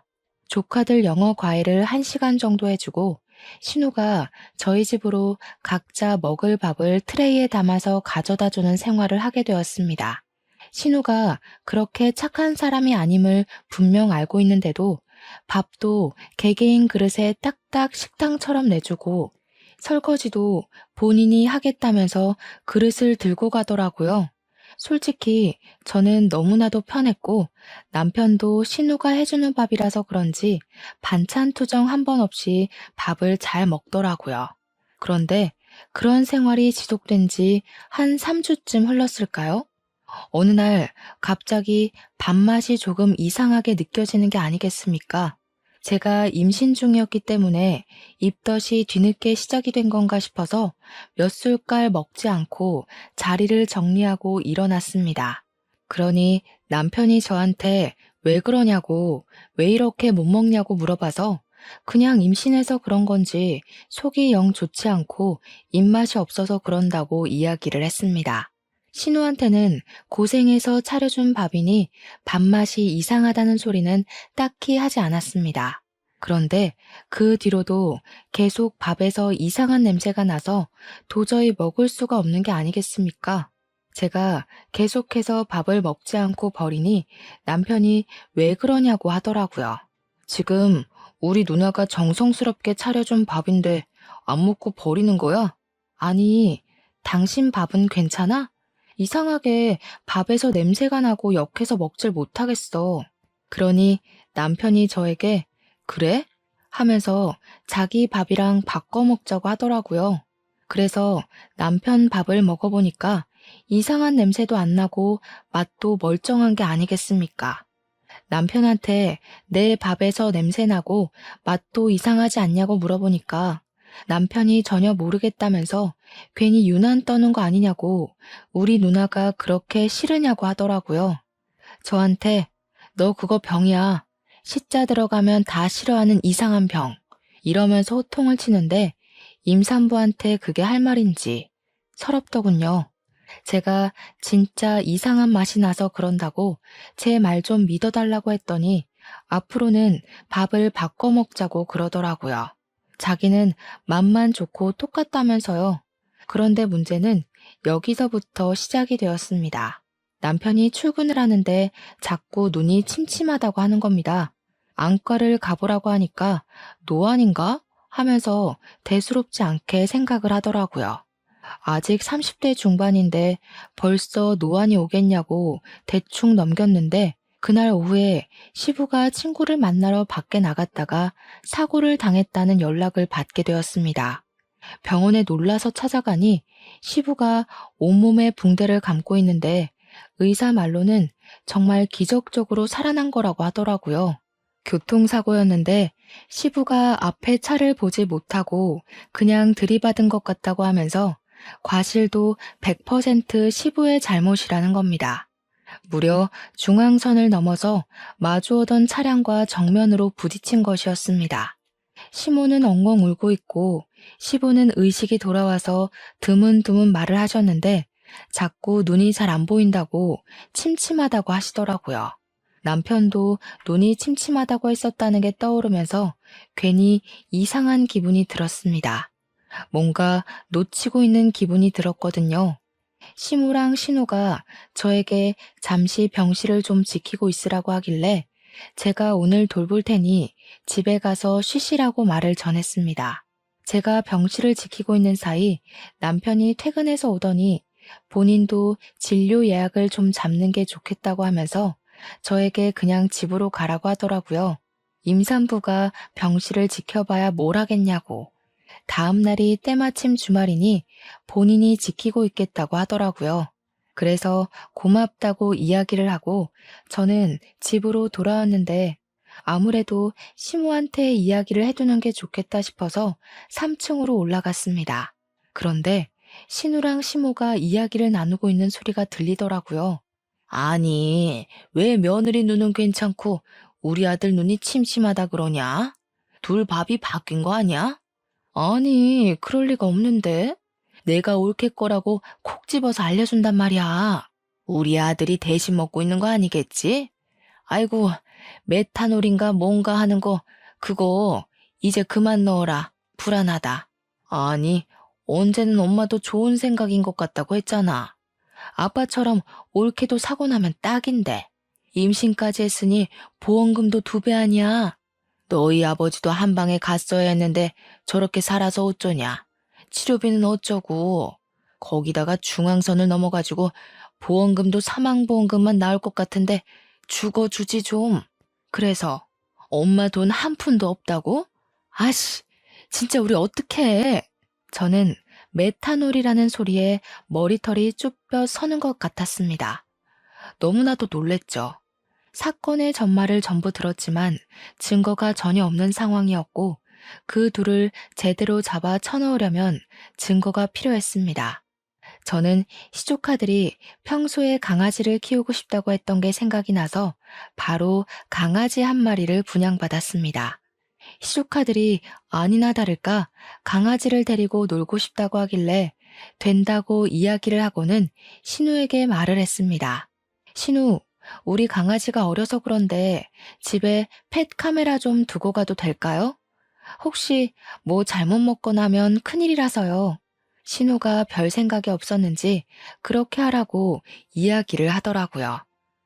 조카들 영어 과외를 1시간 정도 해주고 신우가 저희 집으로 각자 먹을 밥을 트레이에 담아서 가져다 주는 생활을 하게 되었습니다. 신우가 그렇게 착한 사람이 아님을 분명 알고 있는데도 밥도 개개인 그릇에 딱딱 식당처럼 내주고 설거지도 본인이 하겠다면서 그릇을 들고 가더라고요. 솔직히 저는 너무나도 편했고 남편도 신우가 해주는 밥이라서 그런지 반찬 투정 한 번 없이 밥을 잘 먹더라고요. 그런데 그런 생활이 지속된 지 한 3주쯤 흘렀을까요? 어느 날 갑자기 밥맛이 조금 이상하게 느껴지는 게 아니겠습니까? 제가 임신 중이었기 때문에 입덧이 뒤늦게 시작이 된 건가 싶어서 몇 술깔 먹지 않고 자리를 정리하고 일어났습니다. 그러니 남편이 저한테 왜 그러냐고, 왜 이렇게 못 먹냐고 물어봐서 그냥 임신해서 그런 건지 속이 영 좋지 않고 입맛이 없어서 그런다고 이야기를 했습니다. 신우한테는 고생해서 차려준 밥이니 밥맛이 이상하다는 소리는 딱히 하지 않았습니다. 그런데 그 뒤로도 계속 밥에서 이상한 냄새가 나서 도저히 먹을 수가 없는 게 아니겠습니까? 제가 계속해서 밥을 먹지 않고 버리니 남편이 왜 그러냐고 하더라고요. 지금 우리 누나가 정성스럽게 차려준 밥인데 안 먹고 버리는 거야? 아니, 당신 밥은 괜찮아? 이상하게 밥에서 냄새가 나고 역해서 먹질 못하겠어. 그러니 남편이 저에게 그래? 하면서 자기 밥이랑 바꿔 먹자고 하더라고요. 그래서 남편 밥을 먹어보니까 이상한 냄새도 안 나고 맛도 멀쩡한 게 아니겠습니까? 남편한테 내 밥에서 냄새 나고 맛도 이상하지 않냐고 물어보니까 남편이 전혀 모르겠다면서 괜히 유난 떠는 거 아니냐고 우리 누나가 그렇게 싫으냐고 하더라고요. 저한테 너 그거 병이야. 시자 들어가면 다 싫어하는 이상한 병. 이러면서 호통을 치는데 임산부한테 그게 할 말인지 서럽더군요. 제가 진짜 이상한 맛이 나서 그런다고 제 말 좀 믿어달라고 했더니 앞으로는 밥을 바꿔 먹자고 그러더라고요. 자기는 맛만 좋고 똑같다면서요. 그런데 문제는 여기서부터 시작이 되었습니다. 남편이 출근을 하는데 자꾸 눈이 침침하다고 하는 겁니다. 안과를 가보라고 하니까 노안인가? 하면서 대수롭지 않게 생각을 하더라고요. 아직 30대 중반인데 벌써 노안이 오겠냐고 대충 넘겼는데 그날 오후에 시부가 친구를 만나러 밖에 나갔다가 사고를 당했다는 연락을 받게 되었습니다. 병원에 놀라서 찾아가니 시부가 온몸에 붕대를 감고 있는데 의사 말로는 정말 기적적으로 살아난 거라고 하더라고요. 교통사고였는데 시부가 앞에 차를 보지 못하고 그냥 들이받은 것 같다고 하면서 과실도 100% 시부의 잘못이라는 겁니다. 무려 중앙선을 넘어서 마주오던 차량과 정면으로 부딪힌 것이었습니다. 시모는 엉엉 울고 있고 시부는 의식이 돌아와서 드문드문 말을 하셨는데 자꾸 눈이 잘 안 보인다고 침침하다고 하시더라고요. 남편도 눈이 침침하다고 했었다는 게 떠오르면서 괜히 이상한 기분이 들었습니다. 뭔가 놓치고 있는 기분이 들었거든요. 시무랑 신우가 저에게 잠시 병실을 좀 지키고 있으라고 하길래 제가 오늘 돌볼 테니 집에 가서 쉬시라고 말을 전했습니다. 제가 병실을 지키고 있는 사이 남편이 퇴근해서 오더니 본인도 진료 예약을 좀 잡는 게 좋겠다고 하면서 저에게 그냥 집으로 가라고 하더라고요. 임산부가 병실을 지켜봐야 뭘 하겠냐고. 다음 날이 때마침 주말이니 본인이 지키고 있겠다고 하더라고요. 그래서 고맙다고 이야기를 하고 저는 집으로 돌아왔는데 아무래도 시모한테 이야기를 해두는 게 좋겠다 싶어서 3층으로 올라갔습니다. 그런데 신우랑 시모가 이야기를 나누고 있는 소리가 들리더라고요. 아니, 왜 며느리 눈은 괜찮고 우리 아들 눈이 침침하다 그러냐? 둘 밥이 바뀐 거 아니야? 아니, 그럴 리가 없는데. 내가 옳게 거라고 콕 집어서 알려준단 말이야. 우리 아들이 대신 먹고 있는 거 아니겠지? 아이고, 메탄올인가 뭔가 하는 거, 그거 이제 그만 넣어라. 불안하다. 아니, 언제는 엄마도 좋은 생각인 것 같다고 했잖아. 아빠처럼 옳게도 사고 나면 딱인데. 임신까지 했으니 보험금도 2배 아니야. 너희 아버지도 한 방에 갔어야 했는데 저렇게 살아서 어쩌냐. 치료비는 어쩌고. 거기다가 중앙선을 넘어가지고 보험금도 사망보험금만 나올 것 같은데 죽어주지 좀. 그래서 엄마 돈 한 푼도 없다고? 아씨, 진짜 우리 어떡해. 저는 메탄올이라는 소리에 머리털이 쭈뼛 서는 것 같았습니다. 너무나도 놀랬죠. 사건의 전말을 전부 들었지만 증거가 전혀 없는 상황이었고 그 둘을 제대로 잡아 쳐넣으려면 증거가 필요했습니다. 저는 시조카들이 평소에 강아지를 키우고 싶다고 했던 게 생각이 나서 바로 강아지 한 마리를 분양받았습니다. 시조카들이 아니나 다를까 강아지를 데리고 놀고 싶다고 하길래 된다고 이야기를 하고는 신우에게 말을 했습니다. 신우, 우리 강아지가 어려서 그런데 집에 펫 카메라 좀 두고 가도 될까요? 혹시 뭐 잘못 먹거나 하면 큰일이라서요. 신우가 별 생각이 없었는지 그렇게 하라고 이야기를 하더라고요.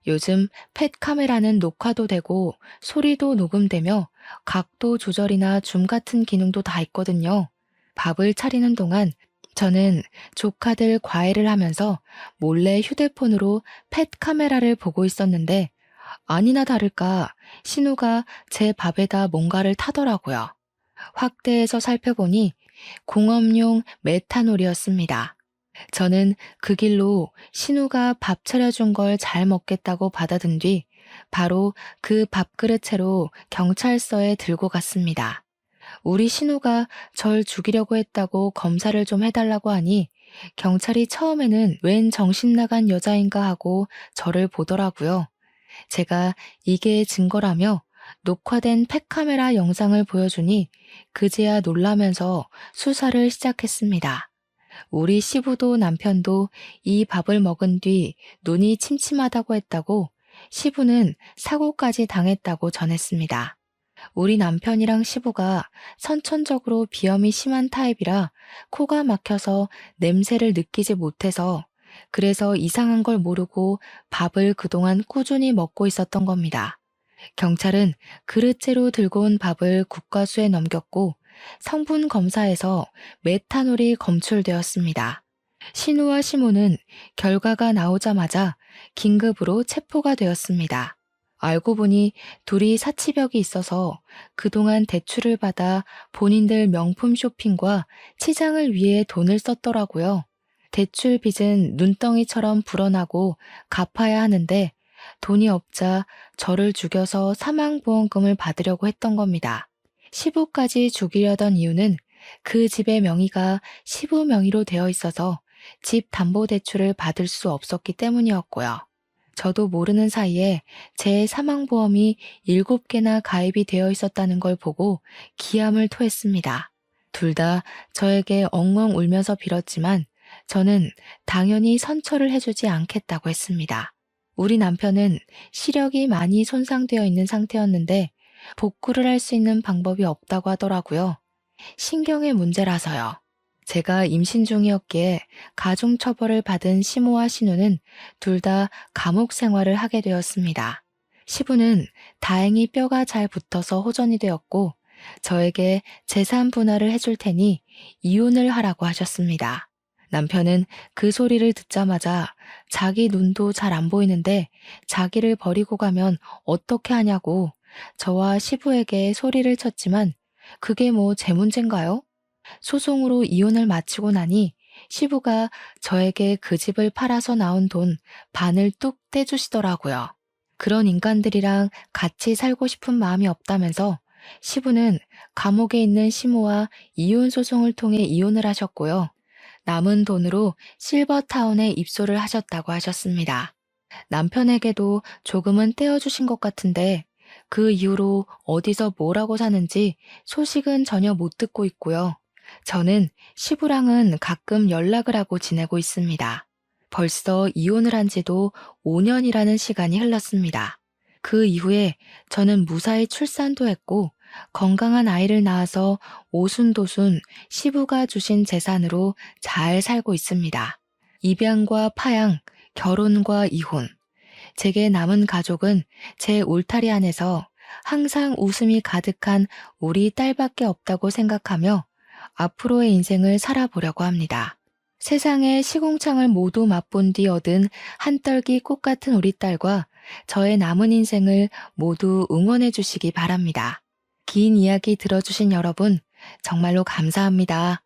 요즘 펫 카메라는 녹화도 되고 소리도 녹음되며 각도 조절이나 줌 같은 기능도 다 있거든요. 밥을 차리는 동안 저는 조카들 과외를 하면서 몰래 휴대폰으로 펫 카메라를 보고 있었는데 아니나 다를까 신우가 제 밥에다 뭔가를 타더라고요. 확대해서 살펴보니 공업용 메탄올이었습니다. 저는 그 길로 신우가 밥 차려준 걸 잘 먹겠다고 받아든 뒤 바로 그 밥그릇 채로 경찰서에 들고 갔습니다. 우리 신우가 절 죽이려고 했다고 검사를 좀 해달라고 하니 경찰이 처음에는 웬 정신 나간 여자인가 하고 저를 보더라고요. 제가 이게 증거라며 녹화된 팩카메라 영상을 보여주니 그제야 놀라면서 수사를 시작했습니다. 우리 시부도 남편도 이 밥을 먹은 뒤 눈이 침침하다고 했다고 시부는 사고까지 당했다고 전했습니다. 우리 남편이랑 시부가 선천적으로 비염이 심한 타입이라 코가 막혀서 냄새를 느끼지 못해서 그래서 이상한 걸 모르고 밥을 그동안 꾸준히 먹고 있었던 겁니다. 경찰은 그릇째로 들고 온 밥을 국과수에 넘겼고 성분 검사에서 메탄올이 검출되었습니다. 신우와 시모는 결과가 나오자마자 긴급으로 체포가 되었습니다. 알고 보니 둘이 사치벽이 있어서 그동안 대출을 받아 본인들 명품 쇼핑과 치장을 위해 돈을 썼더라고요. 대출 빚은 눈덩이처럼 불어나고 갚아야 하는데 돈이 없자 저를 죽여서 사망보험금을 받으려고 했던 겁니다. 시부까지 죽이려던 이유는 그 집의 명의가 시부 명의로 되어 있어서 집 담보대출을 받을 수 없었기 때문이었고요. 저도 모르는 사이에 제 사망보험이 7개나 가입이 되어 있었다는 걸 보고 기함을 토했습니다. 둘 다 저에게 엉엉 울면서 빌었지만 저는 당연히 선처를 해주지 않겠다고 했습니다. 우리 남편은 시력이 많이 손상되어 있는 상태였는데 복구를 할 수 있는 방법이 없다고 하더라고요. 신경의 문제라서요. 제가 임신 중이었기에 가중처벌을 받은 시모와 신우는 둘 다 감옥 생활을 하게 되었습니다. 시부는 다행히 뼈가 잘 붙어서 호전이 되었고 저에게 재산 분할을 해줄 테니 이혼을 하라고 하셨습니다. 남편은 그 소리를 듣자마자 자기 눈도 잘 안 보이는데 자기를 버리고 가면 어떻게 하냐고 저와 시부에게 소리를 쳤지만 그게 뭐 제 문제인가요? 소송으로 이혼을 마치고 나니 시부가 저에게 그 집을 팔아서 나온 돈 반을 뚝 떼주시더라고요. 그런 인간들이랑 같이 살고 싶은 마음이 없다면서 시부는 감옥에 있는 시모와 이혼 소송을 통해 이혼을 하셨고요. 남은 돈으로 실버타운에 입소를 하셨다고 하셨습니다. 남편에게도 조금은 떼어주신 것 같은데 그 이후로 어디서 뭐라고 사는지 소식은 전혀 못 듣고 있고요. 저는 시부랑은 가끔 연락을 하고 지내고 있습니다. 벌써 이혼을 한 지도 5년이라는 시간이 흘렀습니다. 그 이후에 저는 무사히 출산도 했고 건강한 아이를 낳아서 오순도순 시부가 주신 재산으로 잘 살고 있습니다. 입양과 파양, 결혼과 이혼. 제게 남은 가족은 제 울타리 안에서 항상 웃음이 가득한 우리 딸밖에 없다고 생각하며 앞으로의 인생을 살아보려고 합니다. 세상의 시궁창을 모두 맛본 뒤 얻은 한떨기 꽃 같은 우리 딸과 저의 남은 인생을 모두 응원해 주시기 바랍니다. 긴 이야기 들어주신 여러분, 정말로 감사합니다.